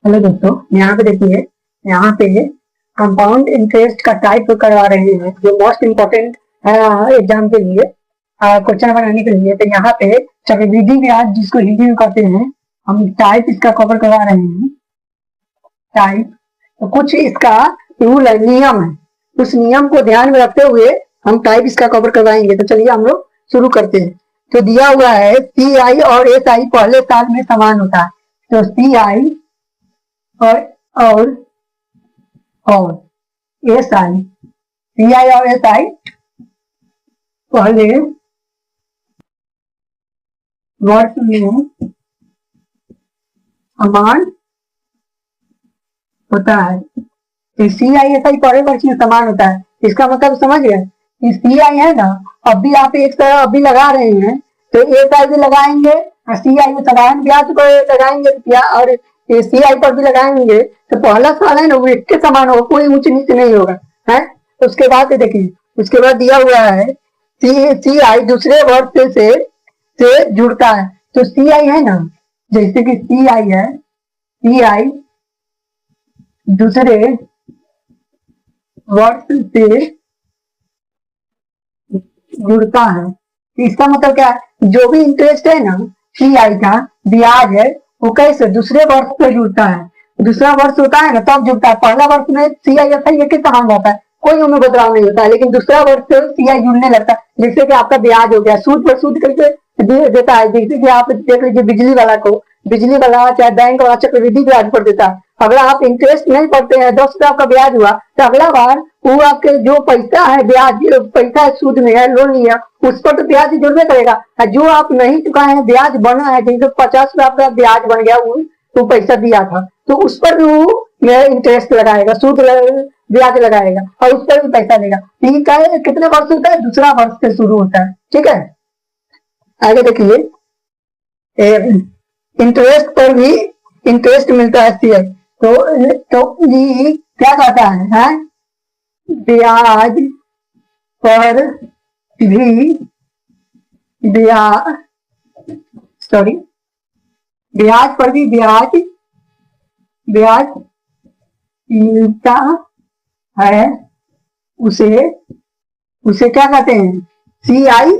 Hello दोस्तों, यहाँ पे देखिए। यहाँ पे कंपाउंड इंटरेस्ट का टाइप करवा रहे हैं जो मोस्ट इम्पोर्टेंट है एग्जाम के लिए, क्वेश्चन बनाने के लिए। तो यहाँ पे चक्रवृद्धि ब्याज जिसको हिंदी में कहते हैं, हम टाइप इसका कवर करवा रहे हैं। टाइप तो कुछ इसका रूल है, नियम है। उस नियम को ध्यान में रखते हुए हम टाइप इसका कवर करवाएंगे। तो चलिए हम लोग शुरू करते हैं। तो दिया हुआ है CI और SI पहले साल में समान होता है। तो CI और SI, CI और SI पहले वर्ष में समान होता है। तो CI/SI पहले वर्ष में समान होता है। इसका मतलब समझ गए कि CI है ना, अभी आप एक तरह अभी लगा रहे हैं तो SI भी लगाएंगे और CI में साधारण ब्याज पर लगाएंगे और CI पर भी लगाएंगे। तो पहला साल है ना, वो एक के समान होगा, कोई ऊंच नीच नहीं होगा है। उसके बाद देखिए, उसके बाद दिया हुआ है CI दूसरे वर्ष से जुड़ता है। तो CI है ना, जैसे कि CI है, CI दूसरे वर्ष से जुड़ता है। इसका मतलब क्या है, जो भी इंटरेस्ट है ना CI का ब्याज है, वो कैसे दूसरे वर्ष से जुड़ता है। दूसरा वर्ष होता है ना तब जुड़ता है। पहला वर्ष में CI/SI एक ही समान रहता है, कोई उनमें बदलाव नहीं होता है। लेकिन दूसरा वर्ष से CI जुड़ने लगता है। जैसे कि आपका ब्याज हो गया, सूद पर सूद करके देता है। जैसे कि आप देख लीजिए, बिजली वाला को, बिजली वाला चाहे बैंक वाला चक्रवृद्धि ब्याज पर देता है। अगर आप इंटरेस्ट नहीं पड़ते हैं, 10 रुपया आपका ब्याज हुआ, तो अगला बार वो आपके जो पैसा है, ब्याज पैसा है, सूद में है, लोन लिया, उस पर तो ब्याज जुड़ने करेगा। जो आप नहीं चुकाए हैं, ब्याज बना है, जैसे 50 रुपया आपका ब्याज बन गया, वो पैसा दिया था, तो उस पर भी वो इंटरेस्ट लगाएगा, सूद ब्याज लगाएगा और उस पर भी पैसा देगा। ठीक है, कितने वर्ष होता है, दूसरा वर्ष से शुरू होता है। ठीक है, आगे देखिए, इंटरेस्ट पर भी इंटरेस्ट मिलता है CI। तो ये क्या कहता है, ब्याज पर भी ब्याज पर भी ब्याज मिलता है। उसे क्या कहते हैं, CI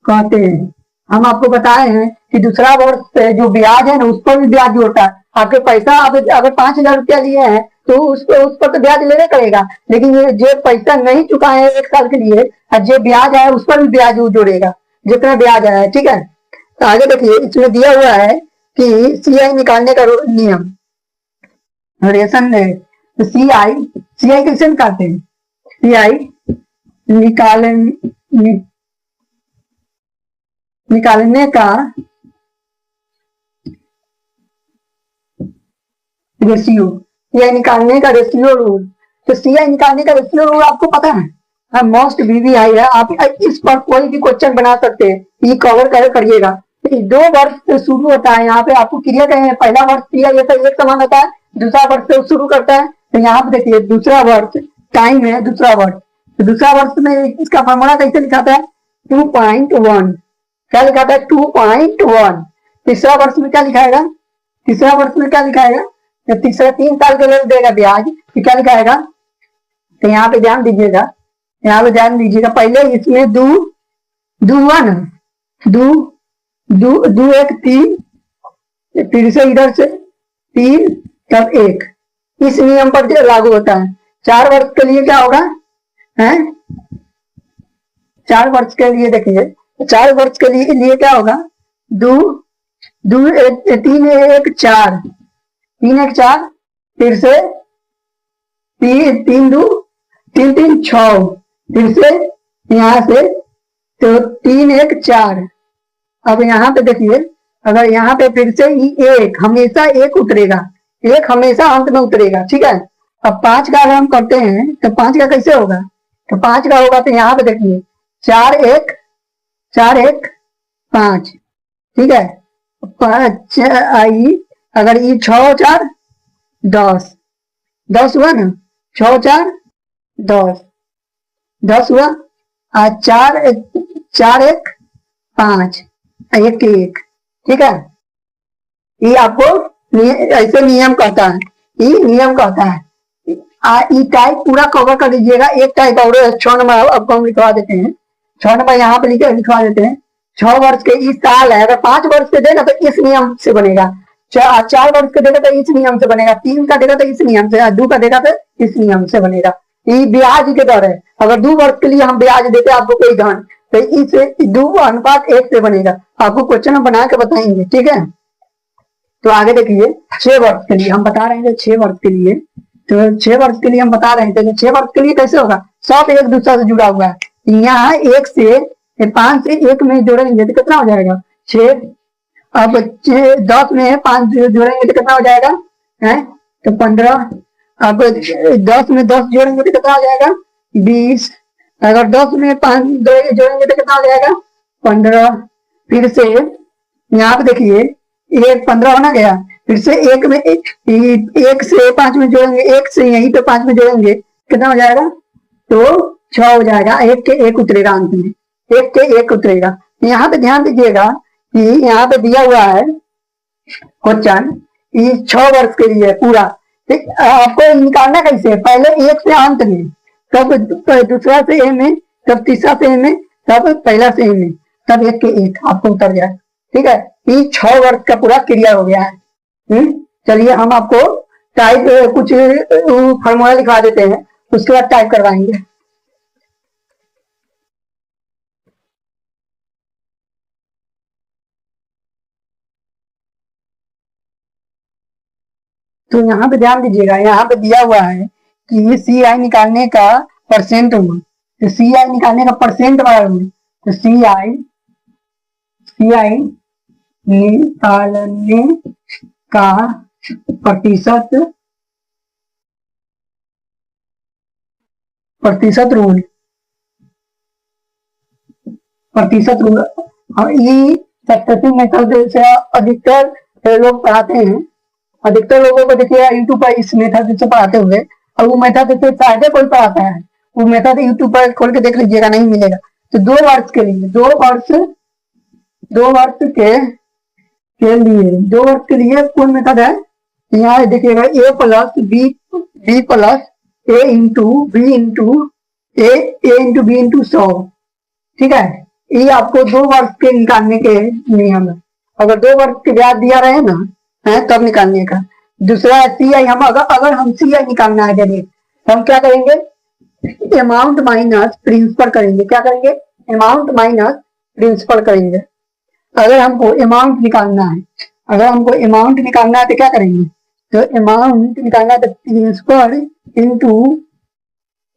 कहते हैं। हम आपको बताए हैं कि दूसरा वर्ष से जो ब्याज है ना, उस पर भी ब्याज जोड़ता है। आपके पैसा अगर 5,000 रुपया लिए हैं तो उस पर तो ब्याज लेने करेगा। लेकिन ये जो पैसा नहीं चुका है 1 साल के लिए, और जो ब्याज आया उस पर भी ब्याज जोड़ेगा, जितना ब्याज आया है। ठीक है, तो आगे देखिए, इसमें दिया हुआ है कि CI निकालने का नियम, रेशन है। तो CI कैसे निकालते हैं, CI निकालने का रेशियो, CI निकालने का रेशियो रूल। तो CI निकालने का रेशियो रूल आपको पता है, मोस्ट VVI है। आप इस पर कोई भी क्वेश्चन बना सकते हैं, ये कवर करिएगा। तो 2 वर्ष से शुरू होता है। यहाँ पे आपको क्लियर करें, पहला वर्ष CI/SI एक समान होता है, दूसरा वर्ष से शुरू करता है। तो यहाँ पे देखिए, दूसरा वर्ष टाइम है, दूसरा वर्ष। तो दूसरा वर्ष में इसका फॉर्मूला कैसे लिखाता है, 2.1। क्या लिखाता है, 2.1। तीसरा वर्ष में क्या लिखाएगा, तीसरा वर्ष में क्या लिखाएगा, तो तीसरा 3 साल के लिए देगा ब्याज, तो क्या लिखाएगा। तो यहाँ पे ध्यान दीजिएगा, पहले इसमें दो हुआ ना, दो 1 3, फिर से इधर से 3 तब 1। इस नियम पर लागू होता है। 4 वर्ष के लिए क्या होगा, है 4 वर्ष के लिए देखिए, 4 वर्ष के लिए क्या होगा, 3 1 4, 3 1 4, फिर से 3 2 3 3 6, फिर से यहाँ से तो 3 1 4। अब यहाँ पे देखिए, अगर यहाँ पे फिर से 1 हमेशा 1 उतरेगा, 1 हमेशा अंत में उतरेगा। ठीक है, अब 5 का अगर हम करते हैं तो 5 का कैसे होगा, तो 5 का होगा, तो यहाँ पे देखिए 4 1 5। ठीक है, 5 आई, अगर ये 6 4 10 हुआ ना, 6 4 10 हुआ, 4 1 5 1 1। ठीक है, ये आपको ऐसे नियम कहता है, ये नियम कहता है। ई टाइप पूरा कवर कर दीजिएगा। एक टाइप और 6 नंबर आपको हम लिखवा देते हैं, 6 नंबर यहाँ पे लिखवा देते हैं। 6 वर्ष के इस साल है, अगर 5 वर्ष के देगा तो इस नियम से बनेगा, 4 वर्ष का देगा तो इस नियम से बनेगा, 3 का देगा तो इस नियम से, 2 का देगा तो इस नियम से बनेगा। ये ब्याज के दर है। अगर 2 वर्ष के लिए हम ब्याज देते आपको कोई धन, तो इस 2:1 से बनेगा। आपको क्वेश्चन हम बना के बताएंगे, ठीक है। तो आगे देखिए, 6 वर्ष के लिए हम बता रहे थे, 6 वर्ष के लिए, तो 6 वर्ष के लिए हम बता रहे थे, 6 वर्ष के लिए कैसे होगा, सब एक दूसरे से जुड़ा हुआ है। यहाँ 1 से 5 से 1 में जोड़ेंगे तो कितना हो जाएगा 6। अब 10 में 5 जोड़ेंगे तो कितना हो जाएगा है, तो 15। अब 10 में 10 जोड़ेंगे तो कितना हो जाएगा 20। अगर 10 में 5 जोड़ेंगे तो कितना हो जाएगा 15। फिर से यहाँ पे देखिए, 15 होना गया। फिर से 1 में 1 से 5 में जोड़ेंगे, 1 से यहीं पे 5 में जोड़ेंगे कितना हो जाएगा, तो 6 हो जाएगा। 1 के 1 उतरेगा अंत में, 1 के 1 उतरेगा। यहाँ पे ध्यान दीजिएगा कि यहाँ पे दिया हुआ है क्वेश्चन, ये 6 वर्ष के लिए पूरा। आपको निकालना कैसे, पहले 1 से अंत में, तब दूसरा से ए में, तब तीसरा से ए में, तब पहला से ए में, तब 1 के 1 आपको उतर जाए, ठीक है। ये 6 वर्ष का पूरा क्रिया हो गया है। चलिए हम आपको टाइप कुछ फॉर्मूला लिखवा देते हैं, उसके बाद टाइप करवाएंगे। तो यहाँ पे ध्यान दीजिएगा, यहाँ पे दिया हुआ है कि सी आई निकालने का परसेंट हुआ, तो सी आई निकालने का परसेंट वाला हुआ, तो सी आई निकालने का प्रतिशत रूल और ये सक्सेसिव मेथड से अधिकतर लोग पढ़ाते हैं। अधिकतर लोगों को देखिए यूट्यूब पर इस मेथड से पढ़ाते हुए, और वो मेथड से फायदे कोई पढ़ाता है, वो मेथड यूट्यूब पर खोल के देख लीजिएगा, नहीं मिलेगा। तो 2 वर्ष के लिए, 2 वर्ष के लिए कौन मेथड है, यहाँ देखिएगा a plus B plus A into B into B into 100, ठीक है। ये आपको 2 वर्ष के निकालने के नियम है। अगर 2 वर्ष के ब्याज दिया रहे ना है तब निकालने का। दूसरा सी आई, हम अगर हम सी आई निकालना है जरिए, तो हम क्या करेंगे, अमाउंट माइनस प्रिंसिपल करेंगे। क्या करेंगे, अमाउंट माइनस प्रिंसिपल करेंगे। अगर हमको अमाउंट निकालना है, तो क्या करेंगे, तो अमाउंट निकालना है तो principal into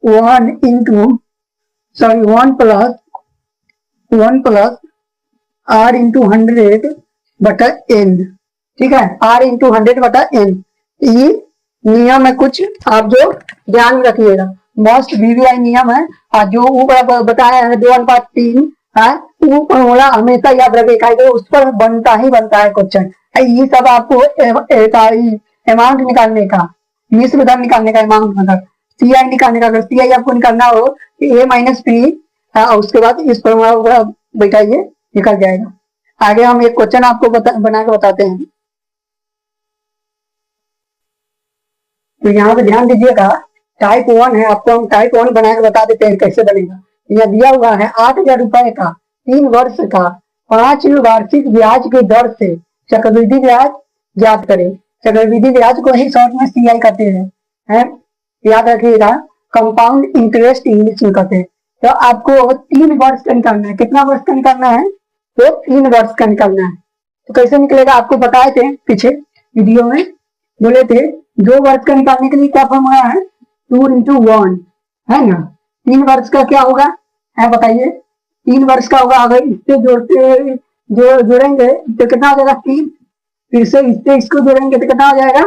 1 plus R into 100 बटा एन, ठीक है। आर इंटू 100 बटा एन, ये नियम है कुछ, आप जो ध्यान में रखिएगा। मोस्ट वीवीआई नियम है, और जो ऊपर बताया है 2:3 है, वो फॉर्मूला हमेशा याद रखिएगा, उस पर बनता है क्वेश्चन। ये सब आपको अमाउंट निकालने का, मिश्र धन निकालने का, अमाउंट मतलब सी आई निकालने का। अगर सी आई आपको निकालना हो ए माइनस पी, उसके बाद इस फॉर्मूला बैठाइए, निकल जाएगा। आगे हम एक क्वेश्चन आपको बना के बताते हैं। तो यहाँ पे ध्यान दीजिएगा, टाइप 1 है, आपको हम टाइप 1 बना के बता देते हैं कैसे बनेगा। यहाँ दिया हुआ है 8,000 रुपए का 3 वर्ष का 5 वार्षिक ब्याज की दर से चक्रवृद्धि ब्याज ज्ञात करें। चक्रवृद्धि ब्याज को ही शॉर्ट में सी आई कहते हैं, याद रखिएगा। कंपाउंड इंटरेस्ट इंग्लिश में कहते हैं। तो आपको 3 वर्ष का निकालना है। कितना वर्ष का निकालना है, तो 3 वर्ष का निकालना है। तो कैसे निकलेगा, आपको बताए थे पीछे वीडियो में, बोले थे 2 वर्ष का निकालने के लिए क्या फॉर्मूला है, 2 into 1 है ना। 3 वर्ष का क्या होगा है बताइए, 3 वर्ष का होगा, अगर इससे जोड़ेंगे तो कितना हो जाएगा 3, फिर से इससे इसको जोड़ेंगे तो कितना हो जाएगा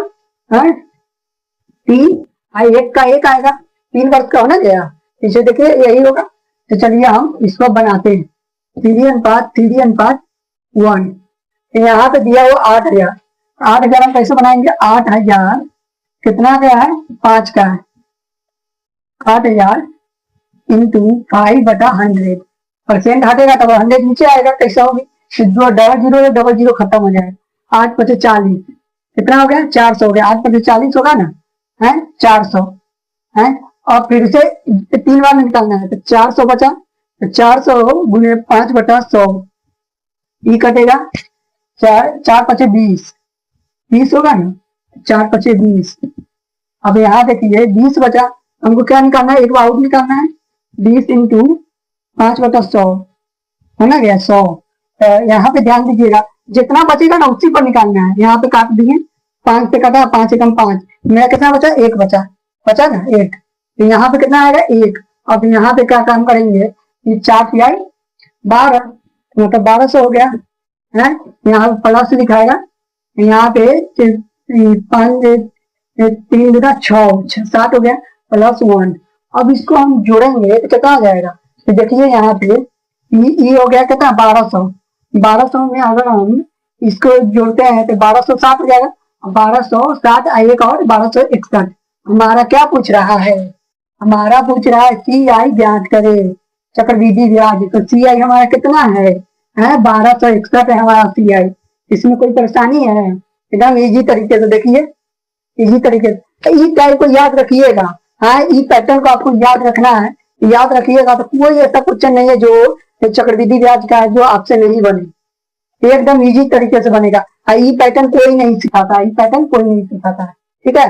3, 1 का 1 आएगा, 3 वर्ष का होना गया, पीछे देखिए यही होगा। तो चलिए हम इसको बनाते हैं, 3:1। यहाँ पे दिया हुआ 8,000, 8,000 हम कैसे बनाएंगे, 8,000 कितना गया है 5 का है, 8,000 इंटू 5/100, परसेंट हटेगा तब 100 नीचे आएगा, कैसा होगी, 0 0 खत्म हो जाएगा, 8 × 40, कितना हो गया 400 हो गया, 8×40 होगा ना, है 400 है। और फिर से 3 बार में निकालना है, तो 400 बचा, तो 400 गुने 5/100 ये कटेगा, 4×5 = 20, 20 होगा ना, 4×5 = 20। अब यहाँ देखिए 20 बचा, हमको क्या निकालना है, एक बार आउट निकालना है, 20 × 5/100 होना गया 100। यहाँ पे ध्यान दीजिएगा, जितना बचेगा ना उसी पर निकालना है। यहाँ पे काट दिए, 5 से काटा, 5 × 5, मेरा कितना बचा, 1 बचा, बचा ना 1, तो यहाँ पे कितना आएगा 1। अब यहाँ पे क्या काम करेंगे, ये 4×4 = 12, मतलब 1200 हो गया है। यहाँ पे प्लस दिखाएगा, यहाँ पे 5 3 गुना 6 7 हो गया, +1। अब इसको हम जोड़ेंगे तो कितना आ जाएगा, तो देखिए यहाँ पे ये हो गया कितना 1200, 1200 में अगर हम इसको जोड़ते हैं तो 1260 हो जाएगा, 1260 एक और 1261। हमारा क्या पूछ रहा है, हमारा पूछ रहा है CI ज्ञात करे, चक्रवृद्धि ब्याज। तो CI हमारा कितना है 1261 है हमारा CI। इसमें कोई परेशानी है, एकदम इजी तरीके से देखिए, इसी तरीके से इस टाइप को याद रखिएगा। हाँ, इस पैटर्न को आपको याद रखना है, याद रखिएगा तो कोई ऐसा क्वेश्चन नहीं है जो चक्रवृद्धि ब्याज का है जो आपसे नहीं बने, एकदम इजी तरीके से बनेगा। ये पैटर्न कोई नहीं सिखाता, ये पैटर्न कोई नहीं सिखाता है, ठीक है।